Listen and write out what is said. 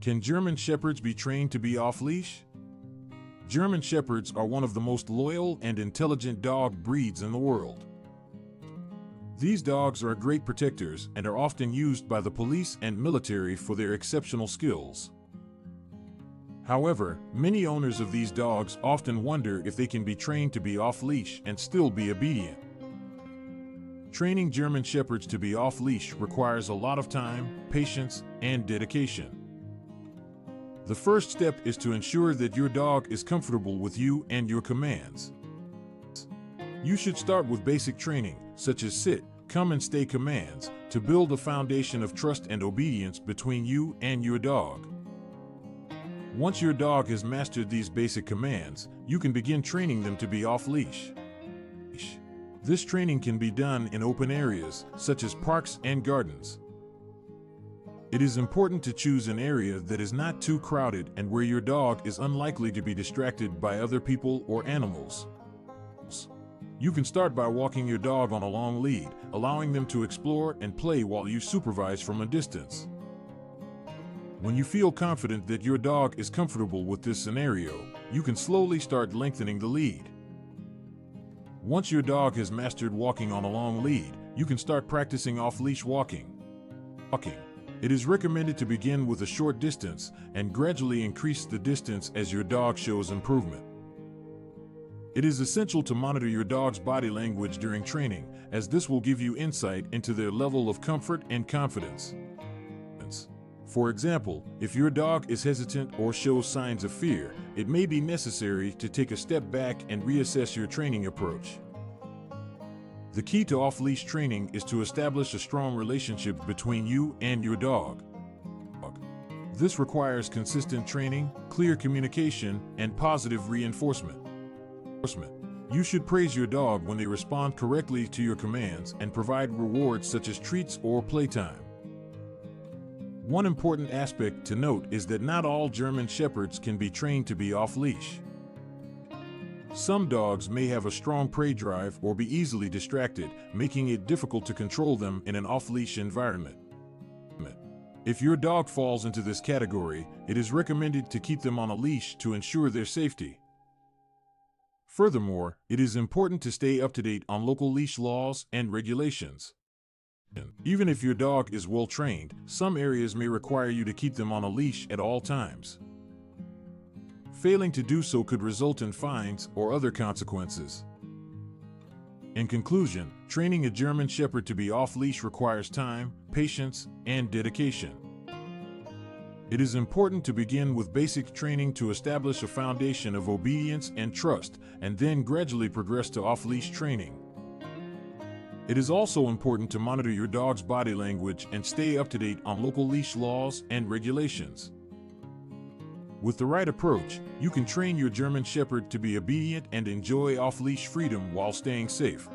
Can German Shepherds be trained to be off-leash? German Shepherds are one of the most loyal and intelligent dog breeds in the world. These dogs are great protectors and are often used by the police and military for their exceptional skills. However, many owners of these dogs often wonder if they can be trained to be off-leash and still be obedient. Training German Shepherds to be off-leash requires a lot of time, patience, and dedication. The first step is to ensure that your dog is comfortable with you and your commands. You should start with basic training, such as sit, come and stay commands, to build a foundation of trust and obedience between you and your dog. Once your dog has mastered these basic commands, you can begin training them to be off-leash. This training can be done in open areas, such as parks and gardens. It is important to choose an area that is not too crowded and where your dog is unlikely to be distracted by other people or animals. You can start by walking your dog on a long lead, allowing them to explore and play while you supervise from a distance. When you feel confident that your dog is comfortable with this scenario, you can slowly start lengthening the lead. Once your dog has mastered walking on a long lead, you can start practicing off-leash walking. It is recommended to begin with a short distance and gradually increase the distance as your dog shows improvement. It is essential to monitor your dog's body language during training, as this will give you insight into their level of comfort and confidence. For example, if your dog is hesitant or shows signs of fear, it may be necessary to take a step back and reassess your training approach. The key to off-leash training is to establish a strong relationship between you and your dog. This requires consistent training, clear communication, and positive reinforcement. You should praise your dog when they respond correctly to your commands and provide rewards such as treats or playtime. One important aspect to note is that not all German Shepherds can be trained to be off-leash. Some dogs may have a strong prey drive or be easily distracted, making it difficult to control them in an off-leash environment. If your dog falls into this category, it is recommended to keep them on a leash to ensure their safety. Furthermore, it is important to stay up to date on local leash laws and regulations. Even if your dog is well trained, some areas may require you to keep them on a leash at all times. Failing to do so could result in fines or other consequences. In conclusion, training a German Shepherd to be off-leash requires time, patience, and dedication. It is important to begin with basic training to establish a foundation of obedience and trust, and then gradually progress to off-leash training. It is also important to monitor your dog's body language and stay up to date on local leash laws and regulations. With the right approach, you can train your German Shepherd to be obedient and enjoy off-leash freedom while staying safe.